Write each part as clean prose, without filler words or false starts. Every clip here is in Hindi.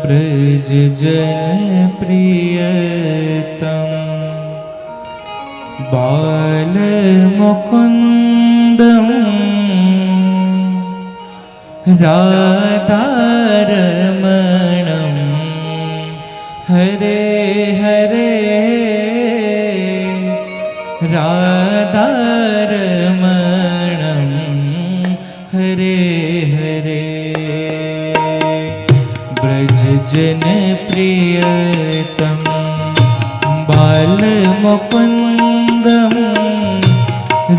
ब्रज जन प्रियतम बाल मुकुंदम राधारमणं हरे हरे राधारमणं हरे हरे ब्रज जन प्रियतम बाल मुकुंदम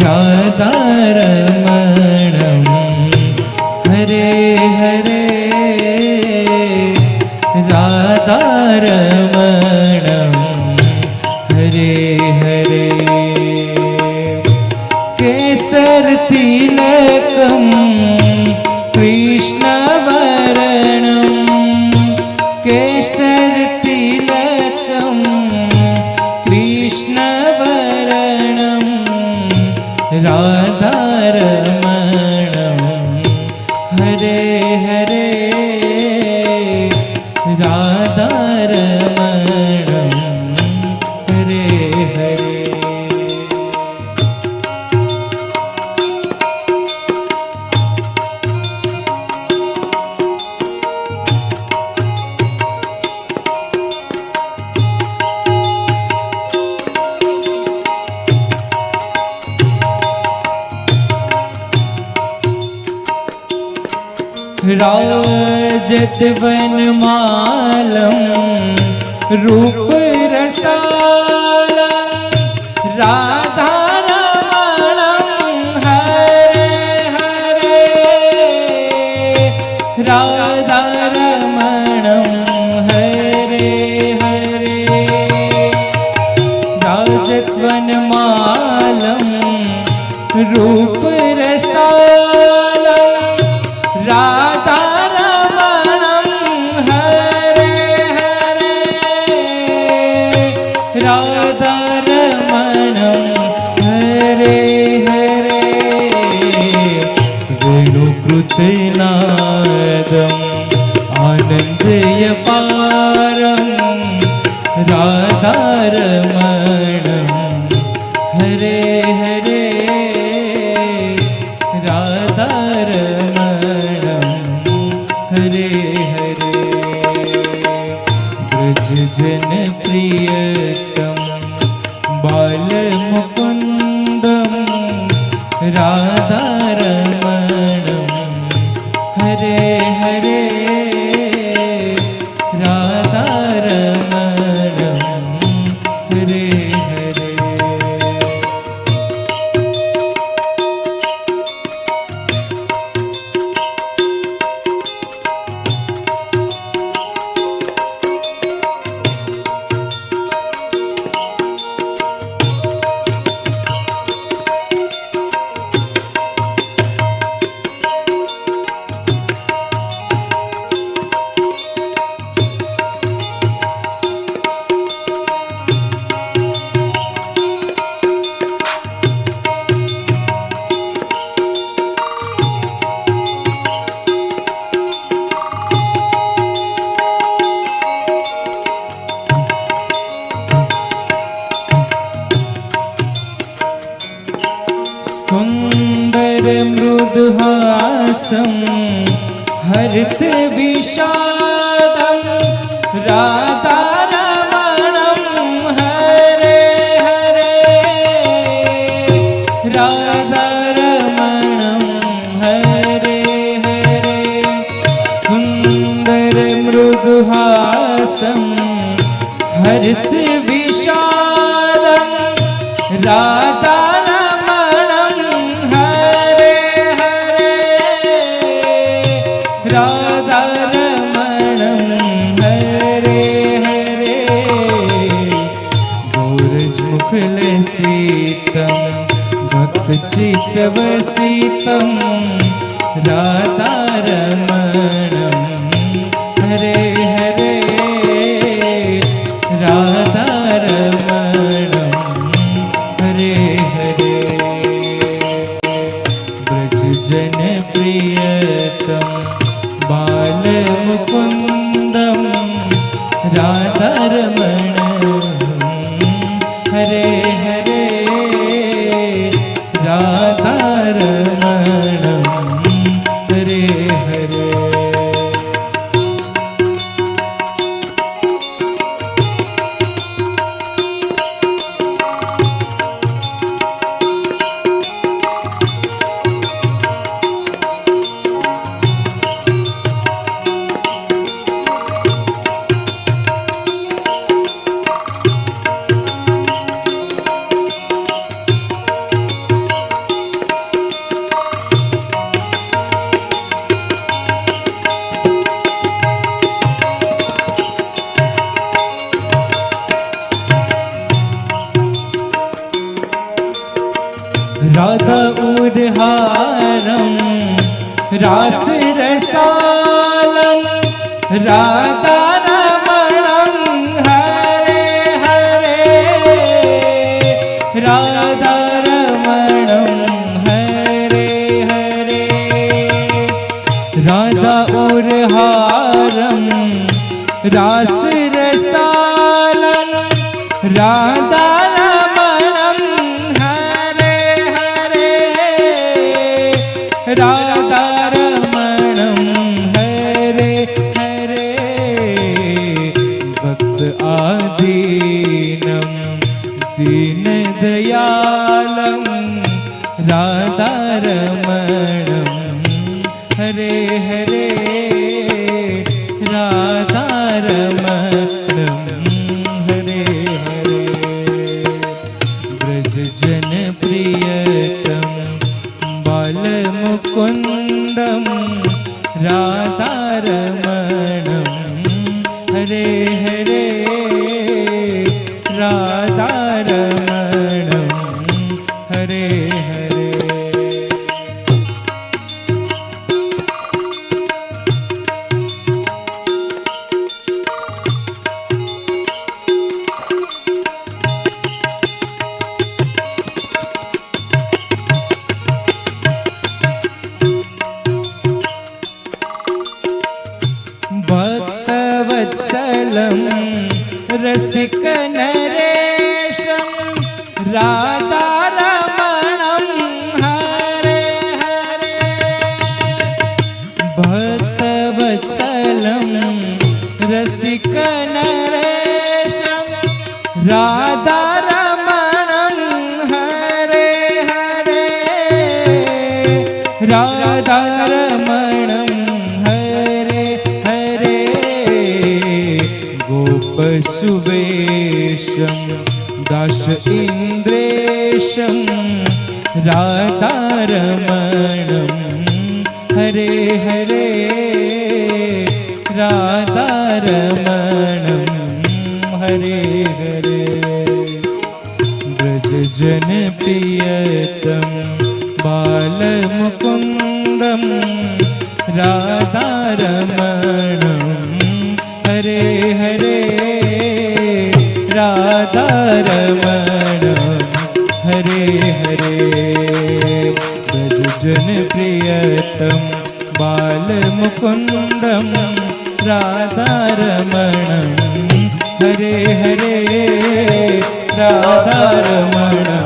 राधारमणं हरे हरे राधारमणं हरे हरे केसर तिलकं कृष्णवर्णं केसर तिलकं कृष्णवर्णं राधारमणं हरे हरे राधारमणं हरे हरे राजत वनमालं रूप रसालं राधारमणं हरे हरे राधारमणं हरे हरे राजत वनमालं रूप रसालं राधारमणं हरे हरे राधारमणं हरे हरे वेणुकृतनादम् आनन्दयपारं राधारमणं हरे हरे राधारमणं हरे हरे ब्रज जन प्रियतम बाल मुकुंदम राधारमणं हरे हरे राधारमणं हरे हरे सुंदर मृदुहासं हरित विषादं राधारमणं हरे हरे राधारमणं हरे हरे सुंदर मृदुहासं हरित विषादं राधारमणं हरे हरे राधारमणं हरे हरे गौरजमुखलसितं भक्तचित्तवसितं राधारमणं हरे हरे राधारमणं हरे राधारमण हरे हरे राधारमण हरे हरे। राधा उर्हारम रास रसालम राधा रमणं हरे हरे राधा रमणं हरे हरे। राधा उर्हारम रास रसालम राधा राधारमणं हरे हरे। भक्त आदीनं दीनदयालं राधारमणं हरे हरे राधारमणं हरे हरे। ब्रज जन प्रियतम बालमुकुन्दं राधारमणं हरे हरे राधारमणं हरे हरे। भक्तवत्सलं रसिक नरेशं राधारमणं हरे हरे। भक्तवत्सलं रसिक नरेशं राधारमणं हरे हरे राधारमणं गोपसुवेशं दाश इन्द्रेशं राधारमणं हरे हरे राधारमणं हरे हरे। ब्रज जन प्रियतम बालमुकुन्दं राधारमणं हरे हरे राधारमणं हरे हरे। ब्रज जन प्रियतम बालमुकुन्दं राधारमणं हरे हरे राधारमणं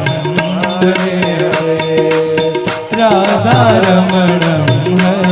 हरे हरे राधारमणं हरे